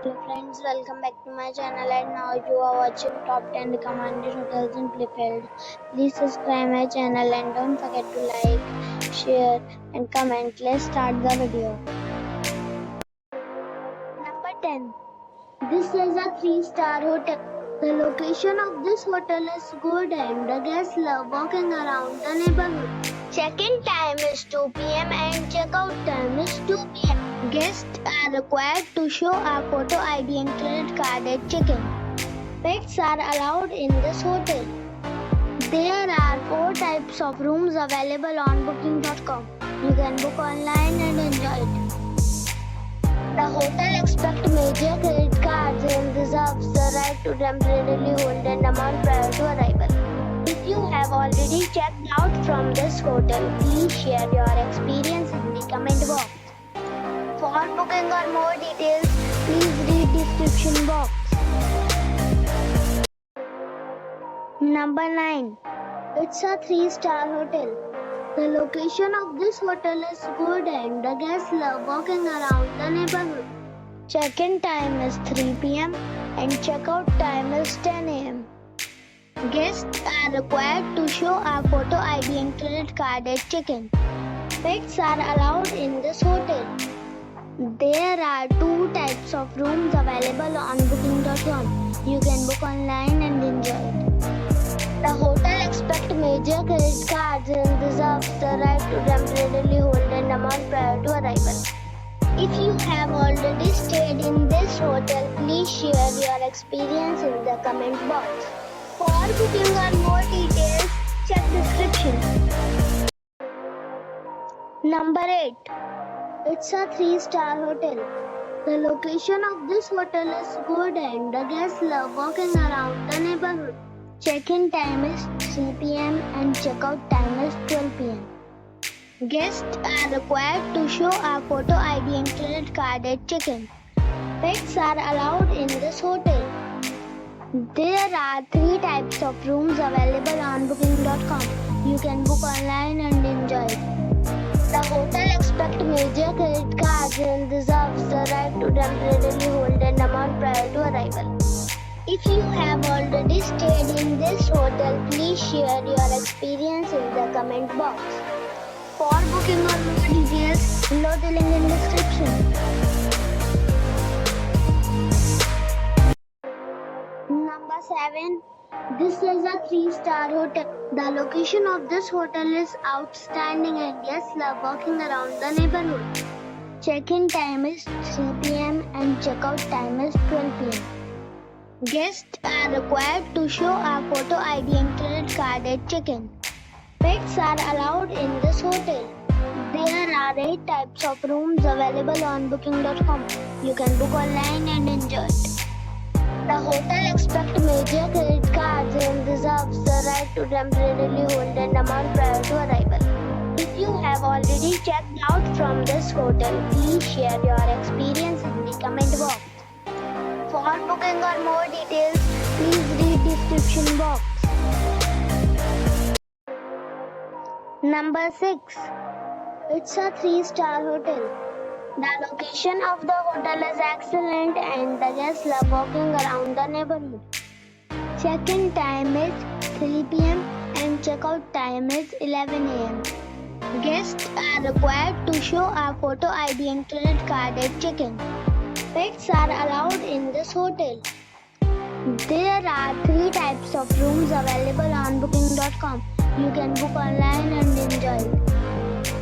Hello friends, welcome back to my channel and now you are watching top 10 recommended hotels in Bielefeld. Please subscribe my channel and don't forget to like, share and comment. Let's start the video. Number 10. This is a 3-star hotel. The location of this hotel is good and the guests love walking around the neighborhood. Check-in time is 2 p.m. and check-out time is 2 p.m. Guests are required to show a photo ID and credit card at check-in. Pets are allowed in this hotel. There are 4 types of rooms available on booking.com. You can book online and enjoy it. The hotel expects major credit cards and reserves the right to temporarily hold an amount prior to arrival. If you have already checked out from this hotel, please share your experience in the comment box. For booking or more details, please read description box. Number 9. It's a 3-star hotel. The location of this hotel is good and the guests love walking around the neighborhood. Check-in time is 3 p.m. and check-out time is 10 a.m. Guests are required to show a photo ID and credit card at check-in. Pets are allowed in this hotel. There are 2 types of rooms available on booking.com. You can book online and enjoy it. The hotel expects major credit cards and reserves the right to temporarily hold an amount prior to arrival. If you have already stayed in this hotel, please share your experience in the comment box. For booking or more details, check description. Number 8. It's a 3-star hotel. The location of this hotel is good and the guests love walking around the neighborhood. Check-in time is 3 p.m. and check-out time is 12 p.m. Guests are required to show a photo ID and credit card at check-in. Pets are allowed in this hotel. There are 3 types of rooms available on booking.com. You can book online and enjoy it. The hotel expects major credit cards and reserves the right to temporarily hold an amount prior to arrival. If you have already stayed in this hotel, please share your experience in the comment box. For booking or more details, below the link in description. Number 7. This is a 3-star hotel. The location of this hotel is outstanding and guests love walking around the neighborhood. Check-in time is 3 p.m. and check-out time is 12 p.m. Guests are required to show a photo ID and credit card at check-in. Pets are allowed in this hotel. There are 8 types of rooms available on booking.com. You can book online and enjoy it. The hotel expects major credit cards and reserves the right to temporarily hold an amount prior to arrival. If you have already checked out from this hotel, please share your experience in the comment box. For booking or more details, please read description box. Number 6. It's a 3-star hotel. The location of the hotel is excellent and the guests love walking around the neighborhood. Check-in time is 3 p.m. and check-out time is 11 a.m. Guests are required to show a photo ID and credit card at check-in. Pets are allowed in this hotel. There are 3 types of rooms available on booking.com. You can book online and enjoy it.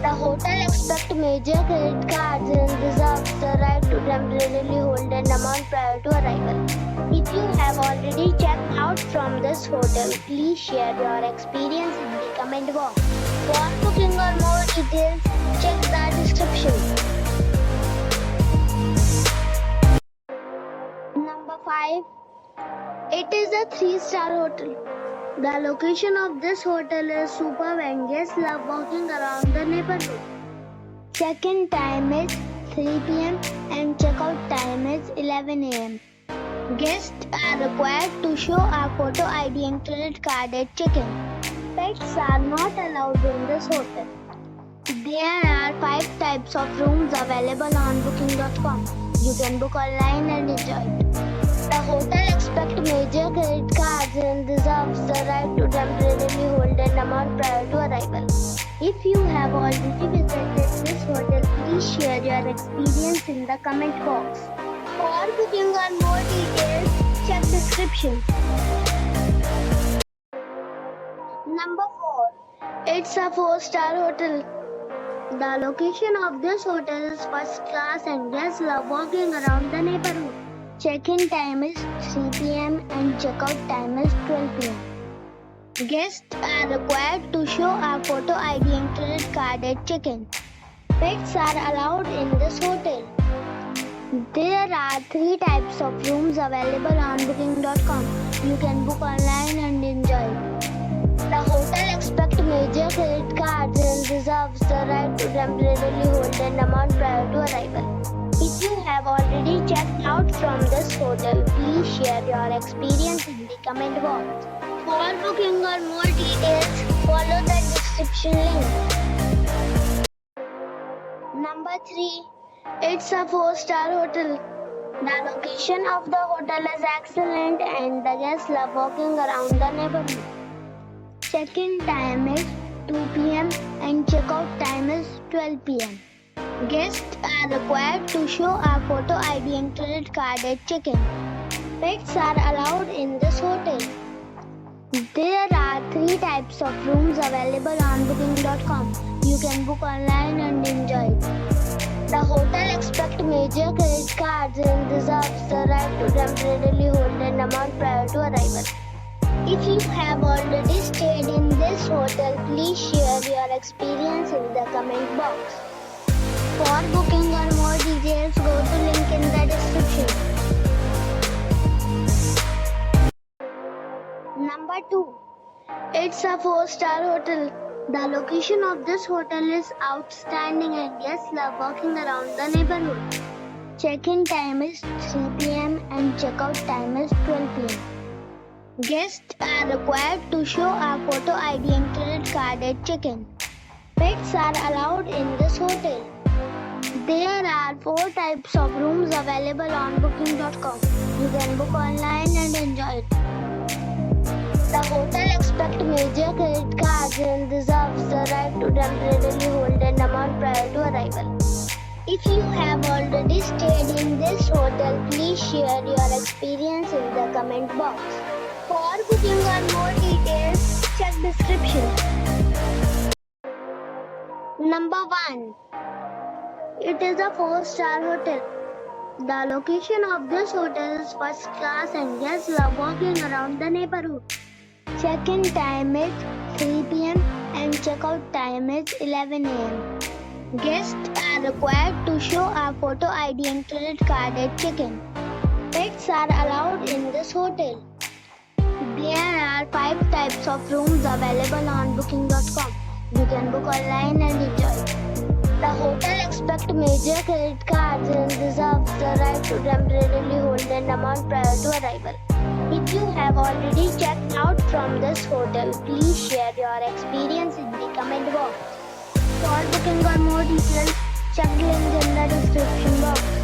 The hotel expects major credit cards and reserves the right to temporarily hold an amount prior to arrival. If you have already checked out from this hotel, please share your experience in the comment box. For booking or more details, check the description. Number 5. It is a 3-star hotel. The location of this hotel is superb and guests love walking around the neighborhood. Check-in time is 3 p.m. and check-out time is 11 a.m. Guests are required to show a photo ID and credit card at check-in. Pets are not allowed in this hotel. There are 5 types of rooms available on booking.com. You can book online and enjoy it. The hotel expects major credit cards and reserves the right to temporarily hold an amount prior to arrival. If you have already visited this hotel, please share your experience in the comment box. For booking or more details, check description. Number 4. It's a 4-star hotel. The location of this hotel is first class and guests love walking around the neighborhood. Check-in time is 3 p.m. and check-out time is 12 p.m. Guests are required to show a photo ID and credit card at check-in. Pets are allowed in this hotel. There are 3 types of rooms available on booking.com. You can book online and enjoy it. The hotel expects major credit cards and reserves the right to temporarily hold an amount prior to arrival. If you have already checked out from this hotel, please share your experience in the comment box. For booking or more details, follow the description link. Number 3. It's a 4-star hotel. The location of the hotel is excellent and the guests love walking around the neighborhood. Check-in time is 2 p.m. and check-out time is 12 p.m. Guests are required to show a photo ID and credit card at check-in. Pets are allowed in this hotel. There are 3 types of rooms available on booking.com. You can book online and enjoy it. The hotel expects major credit cards and reserves the right to temporarily hold an amount prior to arrival. If you have already stayed in this hotel, please share your experience in the comment box. For booking or more details, go to link in the description. Number 2. It's a 4-star hotel. The location of this hotel is outstanding and guests love walking around the neighborhood. Check-in time is 3 p.m. and check-out time is 12 p.m. Guests are required to show a photo ID and credit card at check-in. Pets are allowed in this hotel. There are 4 types of rooms available on booking.com. You can book online and enjoy it. The hotel expects major credit cards and reserves the right to temporarily hold an amount prior to arrival. If you have already stayed in this hotel, please share your experience in the comment box. For booking or more details, check description. Number 1. It is a 4-star hotel. The location of this hotel is first class and guests love walking around the neighborhood. Check-in time is 3 p.m. and check-out time is 11 a.m. Guests are required to show a photo ID and credit card at check-in. Pets are allowed in this hotel. There are 5 types of rooms available on booking.com. You can book online and enjoy it. The hotel expects major credit cards and reserves the right to temporarily hold an amount prior to arrival. If you have already checked out from this hotel, please share your experience in the comment box. For booking or more details, check the link in the description box.